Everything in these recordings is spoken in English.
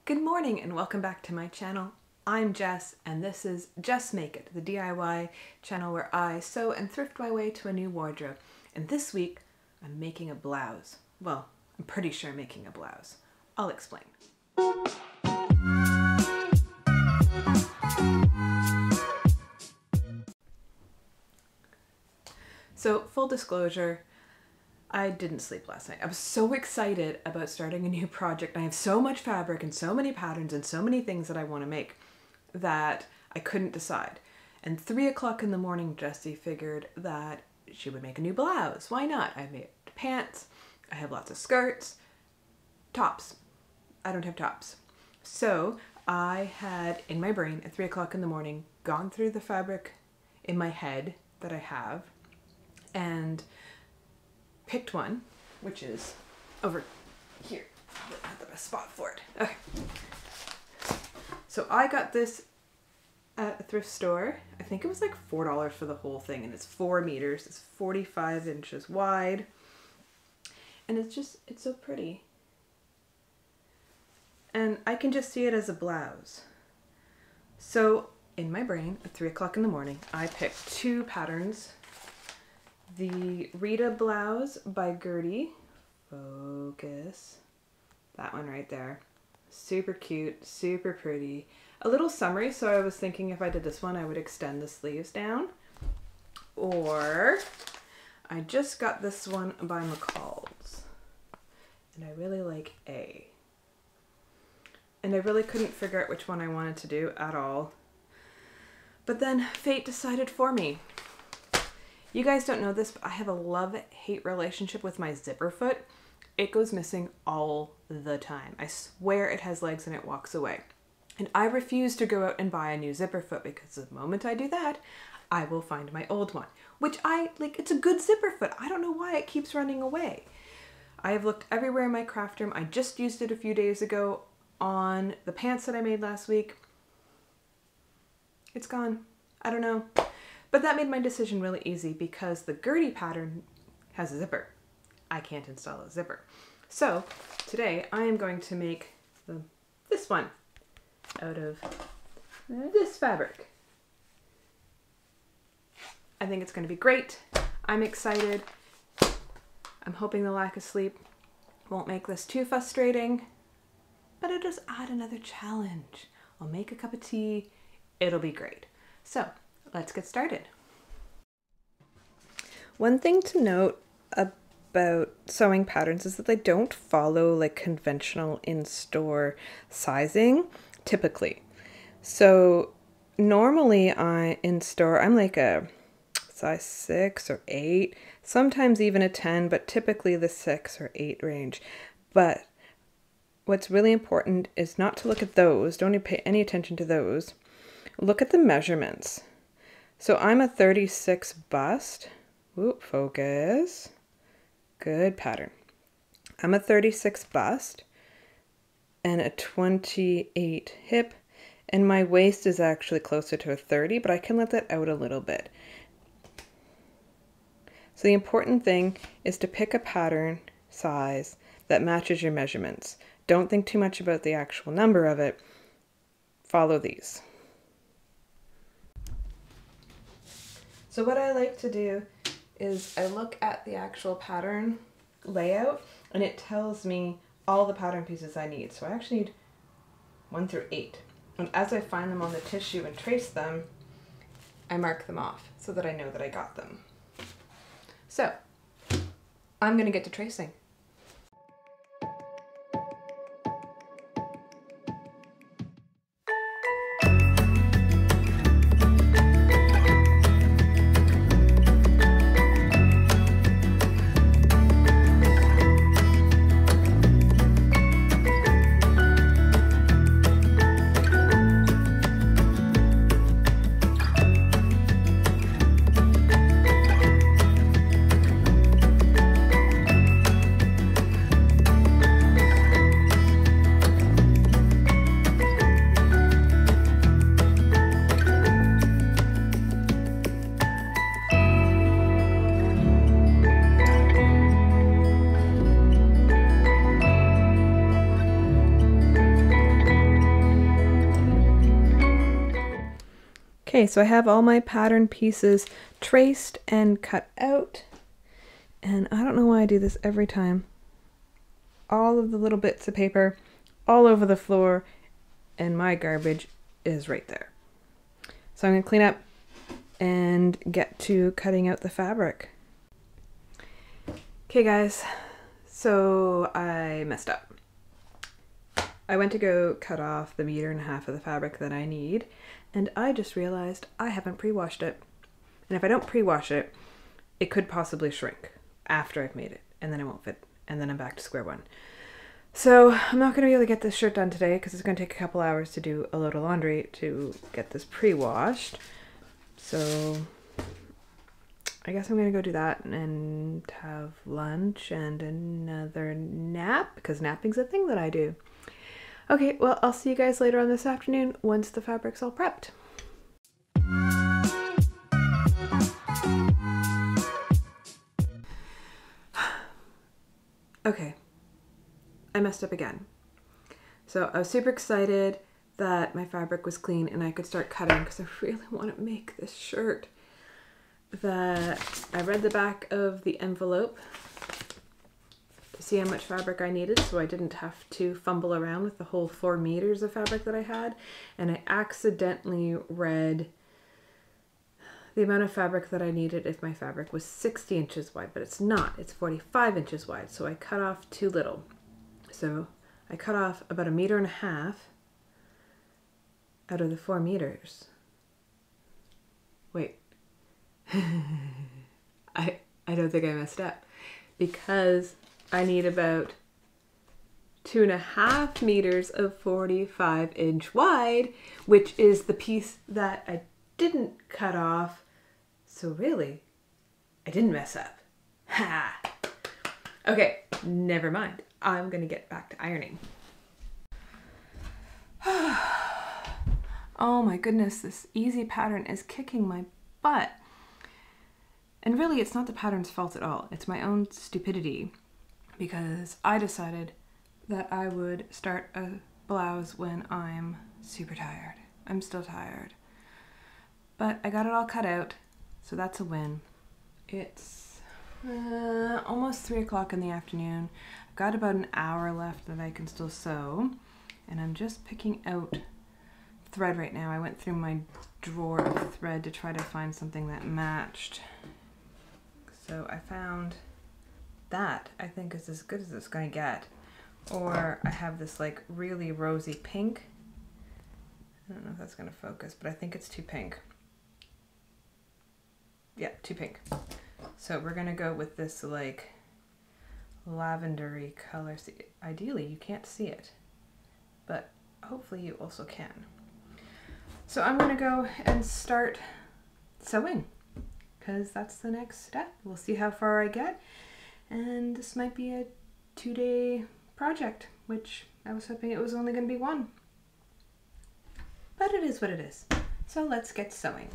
Good morning and welcome back to my channel. I'm Jess and this is Jess Make It, the DIY channel where I sew and thrift my way to a new wardrobe. And this week I'm making a blouse. Well, I'm pretty sure I'm making a blouse. I'll explain. So full disclosure, I didn't sleep last night. I was so excited about starting a new project. I have so much fabric and so many patterns and so many things that I want to make that I couldn't decide. And 3 o'clock in the morning, Jessie figured that she would make a new blouse. Why not? I made pants. I have lots of skirts. Tops. I don't have tops. So I had in my brain at 3 o'clock in the morning gone through the fabric in my head that I have and picked one, which is over here. I have the best spot for it. Okay. So I got this at a thrift store. I think it was like $4 for the whole thing, and it's 4 meters. It's 45 inches wide. And it's so pretty. And I can just see it as a blouse. So in my brain at 3 o'clock in the morning, I picked 2 patterns. The Rita blouse by Gertie. Focus. That one right there. Super cute, super pretty. A little summery, so I was thinking if I did this one, I would extend the sleeves down. Or I just got this one by McCalls. And I really like A. And I really couldn't figure out which one I wanted to do at all. But then fate decided for me. You guys don't know this, but I have a love-hate relationship with my zipper foot. It goes missing all the time. I swear it has legs and it walks away. And I refuse to go out and buy a new zipper foot because the moment I do that, I will find my old one, which it's a good zipper foot. I don't know why it keeps running away. I have looked everywhere in my craft room. I just used it a few days ago on the pants that I made last week. It's gone. I don't know. But that made my decision really easy because the Gertie pattern has a zipper. I can't install a zipper. So today I am going to make this one out of this fabric. I think it's going to be great. I'm excited. I'm hoping the lack of sleep won't make this too frustrating, but it'll just add another challenge. I'll make a cup of tea. It'll be great. So let's get started. One thing to note about sewing patterns is that they don't follow like conventional in-store sizing typically. So normally in store I'm like a size 6 or 8, sometimes even a 10, but typically the 6 or 8 range. But what's really important is not to look at those. Don't pay any attention to those. Look at the measurements. So I'm a 36 bust. Whoop, focus. Good pattern. I'm a 36 bust and a 28 hip, and my waist is actually closer to a 30, but I can let that out a little bit. So the important thing is to pick a pattern size that matches your measurements. Don't think too much about the actual number of it. Follow these. So what I like to do is I look at the actual pattern layout and it tells me all the pattern pieces I need. So I actually need 1 through 8. And as I find them on the tissue and trace them, I mark them off so that I know that I got them. So I'm going to get to tracing. Okay, so I have all my pattern pieces traced and cut out, and I don't know why I do this every time. All of the little bits of paper all over the floor, and my garbage is right there. So I'm going to clean up and get to cutting out the fabric. Okay guys, so I messed up. I went to go cut off the 1.5 meters of the fabric that I need, and I just realized I haven't pre-washed it. And if I don't pre-wash it, it could possibly shrink after I've made it, and then it won't fit, and then I'm back to square one. So I'm not going to be able to get this shirt done today because it's going to take a couple hours to do a load of laundry to get this pre-washed. So I guess I'm going to go do that and have lunch and another nap, because napping's a thing that I do. Okay, well, I'll see you guys later on this afternoon once the fabric's all prepped. Okay, I messed up again. So I was super excited that my fabric was clean and I could start cutting because I really want to make this shirt. That I read the back of the envelope to see how much fabric I needed, so I didn't have to fumble around with the whole 4 meters of fabric that I had, and I accidentally read the amount of fabric that I needed if my fabric was 60 inches wide, but it's not, it's 45 inches wide, so I cut off too little. So I cut off about 1.5 meters out of the 4 meters. Wait. I don't think I messed up, because I need about 2.5 meters of 45-inch wide, which is the piece that I didn't cut off. So really, I didn't mess up. Ha! Okay, never mind. I'm gonna get back to ironing. Oh my goodness, this easy pattern is kicking my butt. And really, it's not the pattern's fault at all. It's my own stupidity, because I decided that I would start a blouse when I'm super tired. I'm still tired. But I got it all cut out, so that's a win. It's almost 3 o'clock in the afternoon. I've got about an hour left that I can still sew, and I'm just picking out thread right now. I went through my drawer of thread to try to find something that matched. So I found that I think is as good as it's going to get. Or I have this like really rosy pink. I don't know if that's going to focus, but I think it's too pink. Yeah, too pink. So we're going to go with this like lavendery color. See, ideally you can't see it, but hopefully you also can. So I'm going to go and start sewing, because that's the next step. We'll see how far I get, and this might be a 2-day project, which I was hoping it was only going to be 1. But it is what it is. So let's get sewing.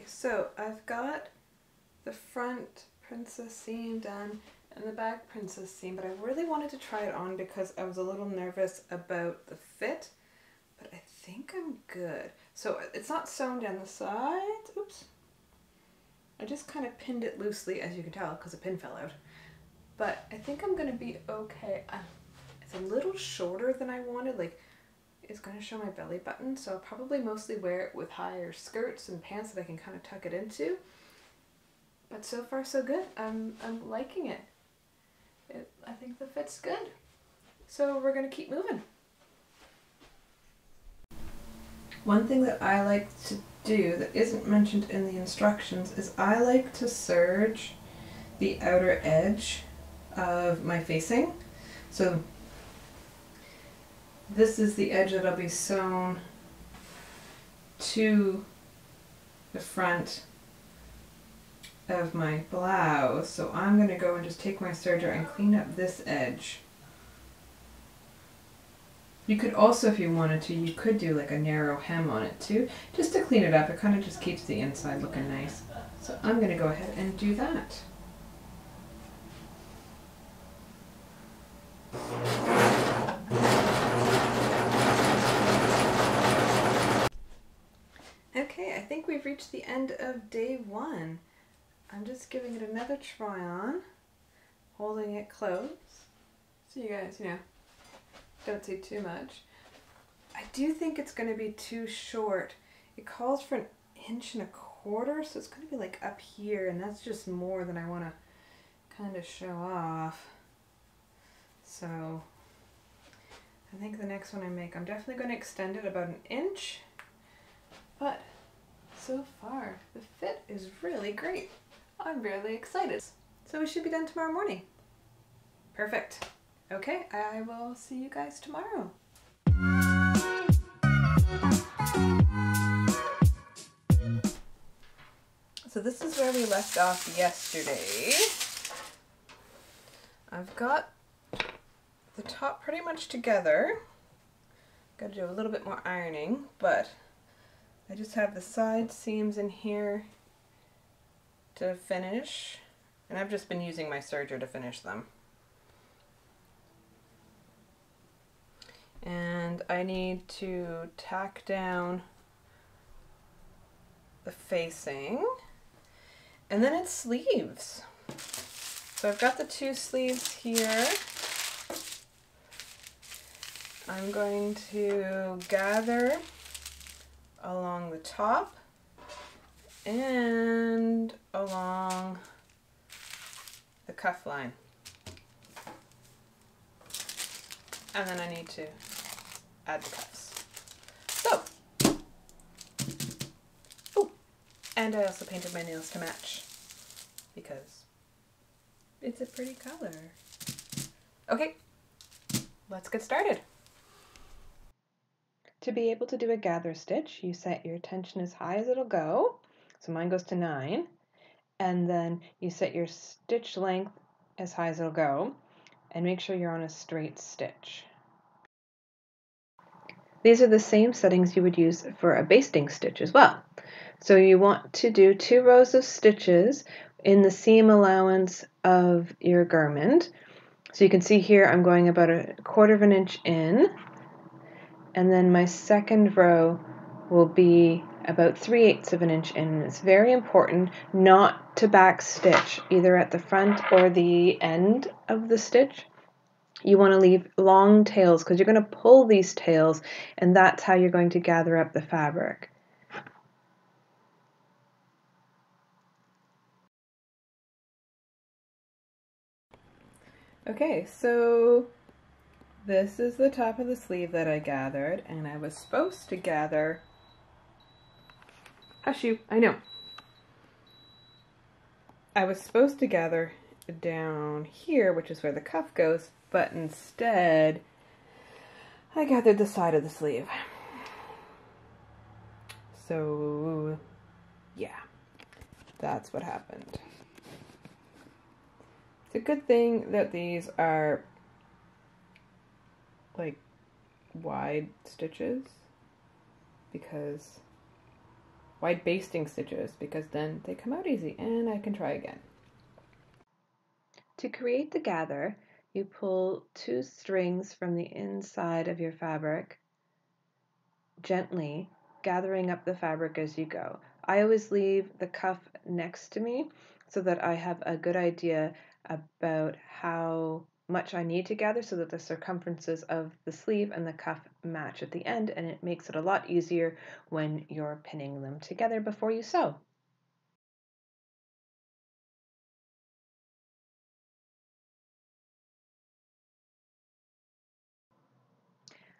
So I've got the front princess seam done and the back princess seam, but I really wanted to try it on because I was a little nervous about the fit, but I think I'm good. So it's not sewn down the sides. Oops. I just kind of pinned it loosely, as you can tell, because a pin fell out. But I think I'm going to be okay. It's a little shorter than I wanted. Like, it's going to show my belly button, so I'll probably mostly wear it with higher skirts and pants that I can kind of tuck it into. But so far so good. I'm liking it. I think the fit's good. So we're going to keep moving. One thing that I like to do that isn't mentioned in the instructions is I like to serge the outer edge of my facing. So this is the edge that'll be sewn to the front of my blouse. So I'm going to go and just take my serger and clean up this edge. You could also, if you wanted to, you could do like a narrow hem on it too, just to clean it up. It kind of just keeps the inside looking nice. So I'm going to go ahead and do that. Okay, I think we've reached the end of day one. I'm just giving it another try on, holding it close, so you guys, don't see too much. I do think it's going to be too short. It calls for 1.25 inches, so it's going to be like up here, and that's just more than I want to kind of show off. So I think the next one I make, I'm definitely going to extend it about 1 inch, but so far the fit is really great. I'm really excited. So we should be done tomorrow morning. Perfect. Okay, I will see you guys tomorrow. So this is where we left off yesterday. I've got the top pretty much together. Got to do a little bit more ironing, but I just have the side seams in here to finish, and I've just been using my serger to finish them. And I need to tack down the facing, and then it's sleeves. So I've got the 2 sleeves here. I'm going to gather along the top and along the cuff line. And then I need to add the cuffs. So, oh, and I also painted my nails to match because it's a pretty color. Okay, let's get started. To be able to do a gather stitch, you set your tension as high as it'll go. So mine goes to 9. And then you set your stitch length as high as it'll go, and make sure you're on a straight stitch. These are the same settings you would use for a basting stitch as well. So you want to do 2 rows of stitches in the seam allowance of your garment. So you can see here I'm going about 1/4 inch in, and then my second row will be about 3/8 inch in. And it's very important not to back stitch either at the front or the end of the stitch. You want to leave long tails because you're going to pull these tails, and that's how you're going to gather up the fabric. Okay, so this is the top of the sleeve that I gathered, and I was supposed to gather, hush you, I know. I was supposed to gather down here, which is where the cuff goes, but instead I gathered the side of the sleeve. So yeah, that's what happened. It's a good thing that these are like wide stitches, because wide basting stitches, because then they come out easy and I can try again. To create the gather, you pull 2 strings from the inside of your fabric gently, gathering up the fabric as you go. I always leave the cuff next to me so that I have a good idea about how much I need to gather so that the circumferences of the sleeve and the cuff match at the end, and it makes it a lot easier when you're pinning them together before you sew.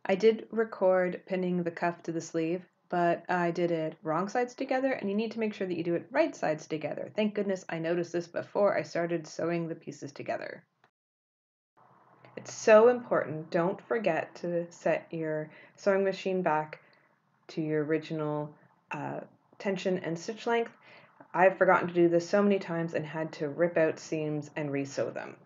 I did record pinning the cuff to the sleeve, but I did it wrong sides together, and you need to make sure that you do it right sides together. Thank goodness I noticed this before I started sewing the pieces together. It's so important. Don't forget to set your sewing machine back to your original tension and stitch length. I've forgotten to do this so many times and had to rip out seams and re-sew them.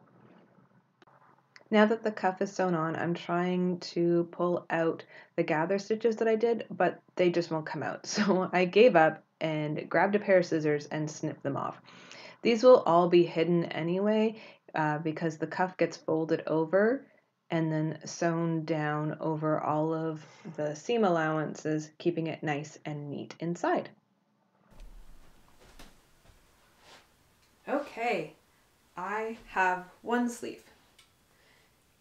Now that the cuff is sewn on, I'm trying to pull out the gather stitches that I did, but they just won't come out. So I gave up and grabbed a pair of scissors and snipped them off. These will all be hidden anyway because the cuff gets folded over and then sewn down over all of the seam allowances, keeping it nice and neat inside. Okay, I have one sleeve.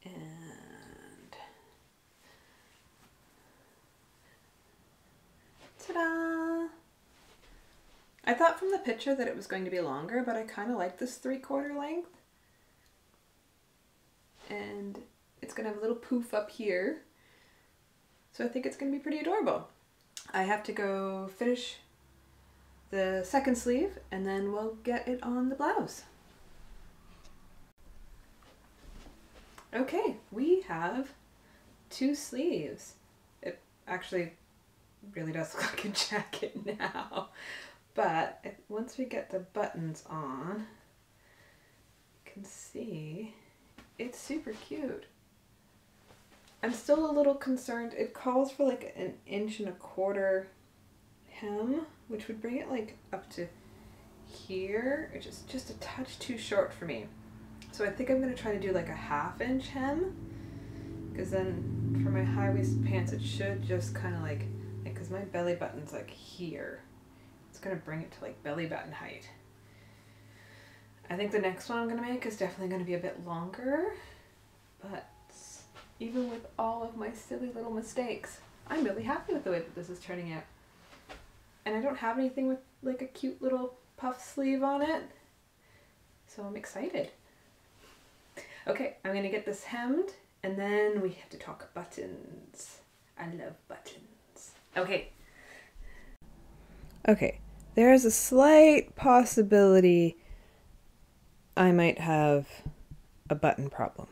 And ta-da! I thought from the picture that it was going to be longer, but I kind of like this 3/4 length. And it's going to have a little poof up here. So I think it's going to be pretty adorable. I have to go finish the second sleeve and then we'll get it on the blouse. Okay, we have 2 sleeves. It actually really does look like a jacket now, but once we get the buttons on, you can see it's super cute. I'm still a little concerned. It calls for like 1.25 inch hem, which would bring it like up to here, which is just a touch too short for me. So I think I'm going to try to do like a 1/2 inch hem, because then for my high waisted pants it should just kind of like, because my belly button's like here, it's going to bring it to like belly button height. I think the next one I'm going to make is definitely going to be a bit longer, but even with all of my silly little mistakes, I'm really happy with the way that this is turning out. And I don't have anything with like a cute little puff sleeve on it, so I'm excited. Okay, I'm going to get this hemmed, and then we have to talk buttons. I love buttons. Okay. Okay, there's a slight possibility I might have a button problem.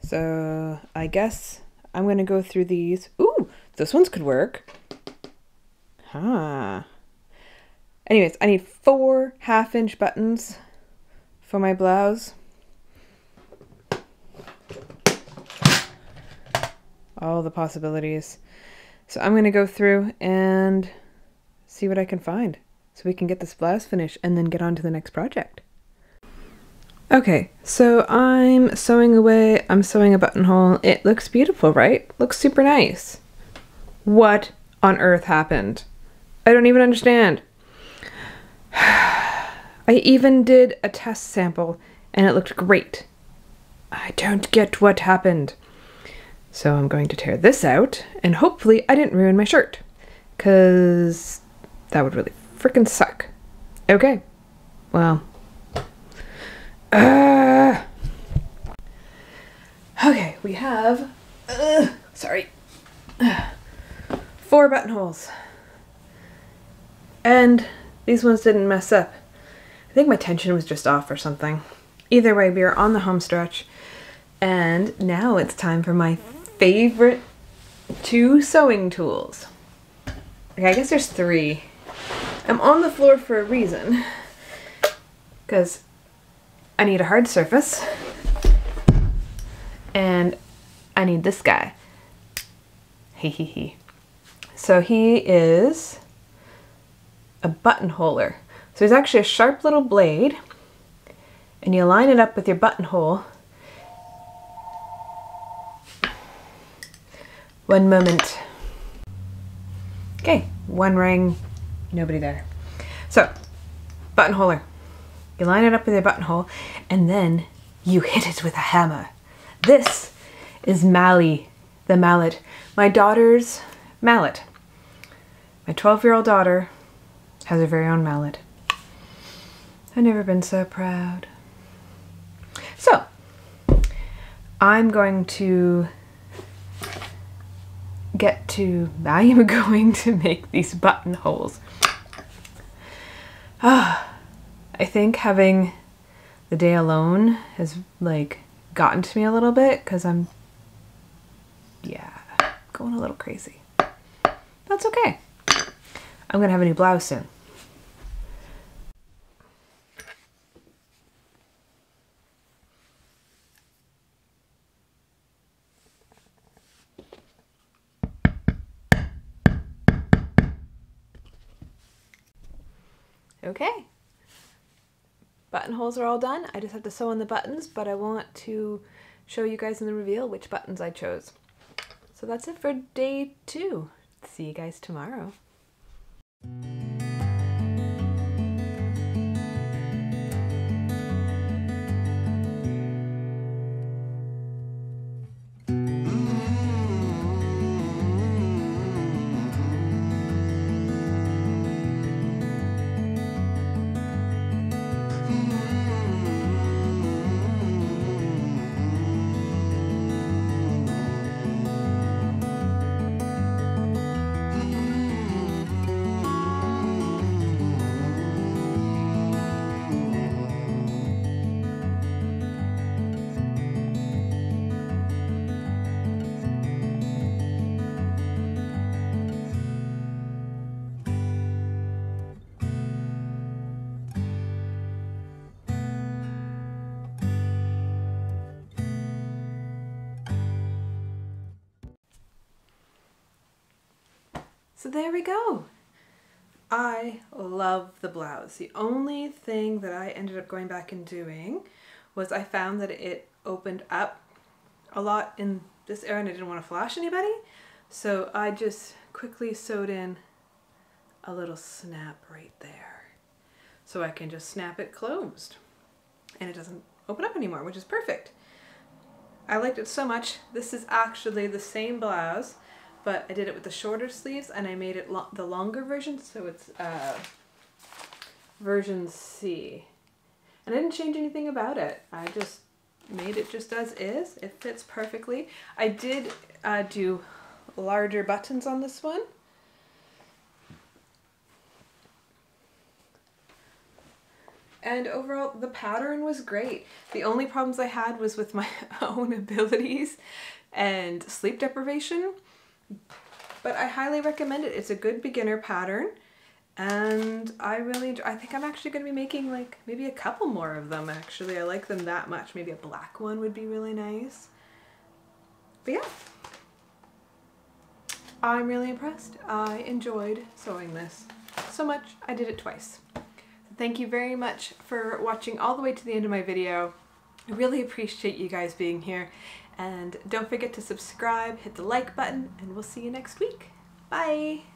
So I guess I'm going to go through these. Ooh, this ones could work. Huh. Anyways, I need 4 1/2 inch buttons for my blouse. All the possibilities. So I'm going to go through and see what I can find so we can get this blouse finished and then get on to the next project. Okay, so I'm sewing away. I'm sewing a buttonhole. It looks beautiful, right? Looks super nice. What on earth happened? I don't even understand. I even did a test sample and it looked great. I don't get what happened. So I'm going to tear this out, and hopefully I didn't ruin my shirt, because that would really freaking suck. Okay, well. Okay, we have, 4 buttonholes. And these ones didn't mess up. I think my tension was just off or something. Either way, we are on the home stretch, and now it's time for my favorite 2 sewing tools. Okay, I guess there's 3. I'm on the floor for a reason, because I need a hard surface, and I need this guy. So he is a buttonholer. So he's actually a sharp little blade, and you line it up with your buttonhole. One moment. Okay, 1 ring, nobody there. So, buttonholer. You line it up with your buttonhole, and then you hit it with a hammer. This is Mally, the mallet. My daughter's mallet. My 12-year-old daughter has her very own mallet. I've never been so proud. So, I'm going to get to, I am going to make these buttonholes. I think having the day alone has like gotten to me a little bit because I'm, yeah, going a little crazy. That's okay. I'm gonna have a new blouse soon. Okay, buttonholes are all done. I just have to sew on the buttons, but I want to show you guys in the reveal which buttons I chose. So that's it for day 2. See you guys tomorrow. So there we go. I love the blouse. The only thing that I ended up going back and doing was I found that it opened up a lot in this area and I didn't want to flash anybody. So I just quickly sewed in a little snap right there. So I can just snap it closed and it doesn't open up anymore, which is perfect. I liked it so much. This is actually the same blouse, but I did it with the shorter sleeves and I made it the longer version, so it's version C. And I didn't change anything about it. I just made it just as is. It fits perfectly. I did do larger buttons on this one. And overall, the pattern was great. The only problems I had was with my own abilities and sleep deprivation. But I highly recommend it. It's a good beginner pattern and I really enjoy. I think I'm actually going to be making like maybe a couple more of them actually. I like them that much. Maybe a black one would be really nice. But yeah, I'm really impressed. I enjoyed sewing this so much. I did it twice. Thank you very much for watching all the way to the end of my video. I really appreciate you guys being here. And don't forget to subscribe, hit the like button, and we'll see you next week. Bye!